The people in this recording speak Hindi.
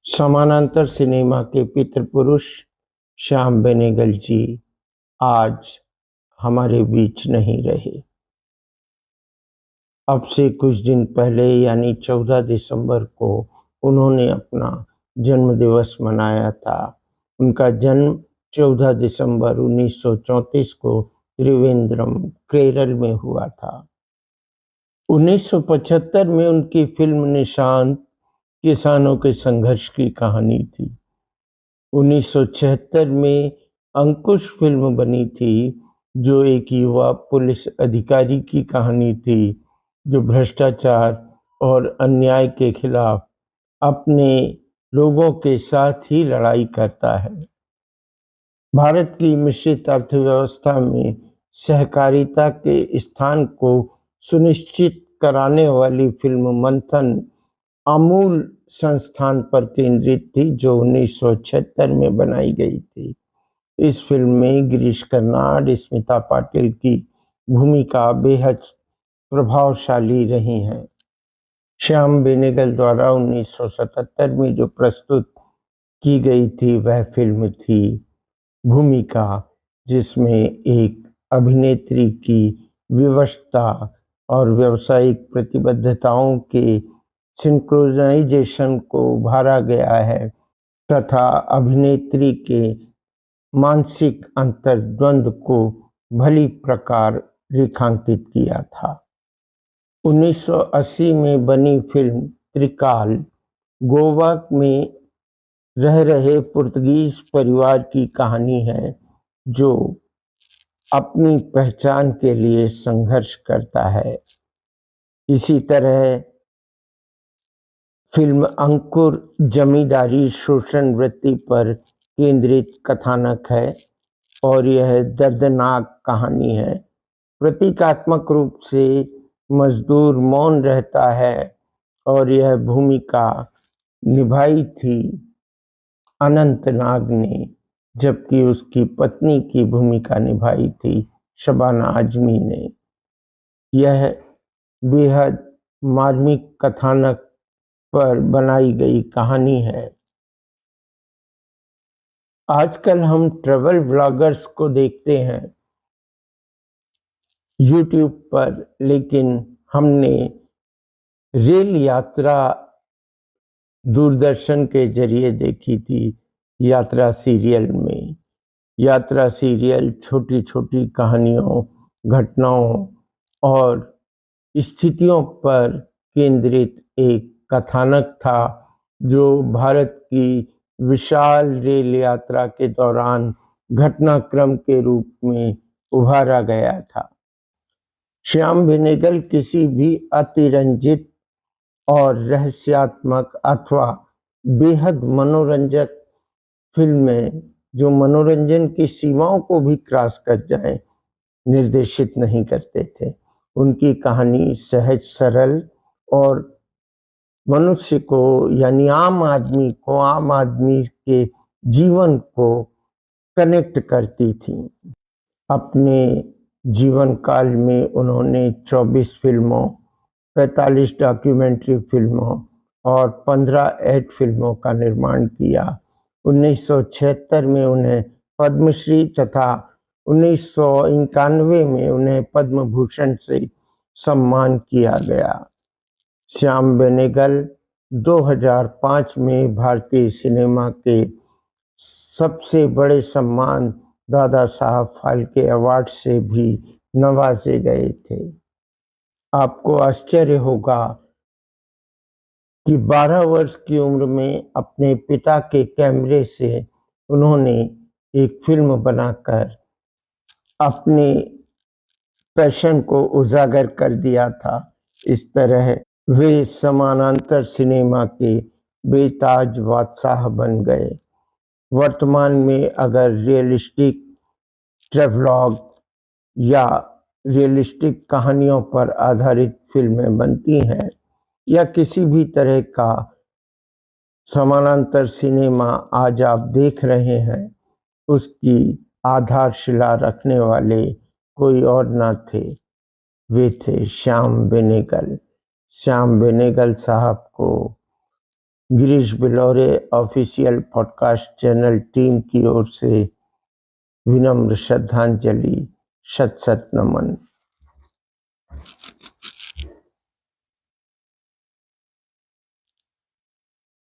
समानांतर सिनेमा के पितृपुरुष श्याम बेनेगल जी आज हमारे बीच नहीं रहे। अब से कुछ दिन पहले यानी 14 दिसंबर को उन्होंने अपना जन्म दिवस मनाया था। उनका जन्म 14 दिसंबर 1934 को त्रिवेंद्रम, केरल में हुआ था। 1975 में उनकी फिल्म निशांत किसानों के संघर्ष की कहानी थी। 1976 में अंकुश फिल्म बनी थी, जो एक युवा पुलिस अधिकारी की कहानी थी, जो भ्रष्टाचार और अन्याय के खिलाफ अपने लोगों के साथ ही लड़ाई करता है। भारत की मिश्रित अर्थव्यवस्था में सहकारिता के स्थान को सुनिश्चित कराने वाली फिल्म मंथन अमूल संस्थान पर केंद्रित थी, जो 1976 में बनाई गई थी। इस फिल्म में गिरीश कर्नाड, स्मिता पाटिल की भूमिका बेहद प्रभावशाली रही हैं। श्याम बेनेगल द्वारा 1977 में जो प्रस्तुत की गई थी वह फिल्म थी भूमिका, जिसमें एक अभिनेत्री की विवशता और व्यावसायिक प्रतिबद्धताओं के सिंक्रोनाइजेशन को उभारा गया है तथा अभिनेत्री के मानसिक अंतर्द्वंद को भली प्रकार रेखांकित किया था। 1980 में बनी फिल्म त्रिकाल गोवा में रह रहे पुर्तगीज परिवार की कहानी है, जो अपनी पहचान के लिए संघर्ष करता है। इसी तरह फिल्म अंकुर जमींदारी शोषण वृत्ति पर केंद्रित कथानक है और यह दर्दनाक कहानी है। प्रतीकात्मक रूप से मजदूर मौन रहता है और यह भूमिका निभाई थी अनंतनाग ने, जबकि उसकी पत्नी की भूमिका निभाई थी शबाना आजमी ने। यह बेहद मार्मिक कथानक पर बनाई गई कहानी है। आजकल हम ट्रैवल व्लॉगर्स को देखते हैं YouTube पर, लेकिन हमने रेल यात्रा दूरदर्शन के जरिए देखी थी यात्रा सीरियल में। यात्रा सीरियल छोटी छोटी कहानियों, घटनाओं और स्थितियों पर केंद्रित एक कथानक था, जो भारत की विशाल रेल यात्रा के दौरान घटनाक्रम के रूप में उभारा गया था। श्याम बेनेगल किसी भी अतिरंजित और रहस्यात्मक अथवा बेहद मनोरंजक फिल्में जो मनोरंजन की सीमाओं को भी क्रॉस कर जाएं, निर्देशित नहीं करते थे। उनकी कहानी सहज, सरल और मनुष्य को यानी आम आदमी के जीवन को कनेक्ट करती थी। अपने जीवन काल में उन्होंने 24 फिल्मों, 45 डॉक्यूमेंट्री फिल्मों और 15 ऐड फिल्मों का निर्माण किया। 1976 में उन्हें पद्मश्री तथा 1991 में उन्हें पद्म भूषण से सम्मान किया गया। श्याम बेनेगल 2005 में भारतीय सिनेमा के सबसे बड़े सम्मान दादा साहब फाल्के अवार्ड से भी नवाजे गए थे। आपको आश्चर्य होगा कि 12 वर्ष की उम्र में अपने पिता के कैमरे से उन्होंने एक फिल्म बनाकर अपने पैशन को उजागर कर दिया था। इस तरह वे समानांतर सिनेमा के बेताज बादशाह बन गए। वर्तमान में अगर रियलिस्टिक ट्रैवलॉग या रियलिस्टिक कहानियों पर आधारित फिल्में बनती हैं या किसी भी तरह का समानांतर सिनेमा आज आप देख रहे हैं, उसकी आधारशिला रखने वाले कोई और ना थे, वे थे श्याम बेनेगल। श्याम बेनेगल साहब को Girish Billore official podcast channel team की ओर से विनम्र श्रद्धांजलि। शत शत नमन।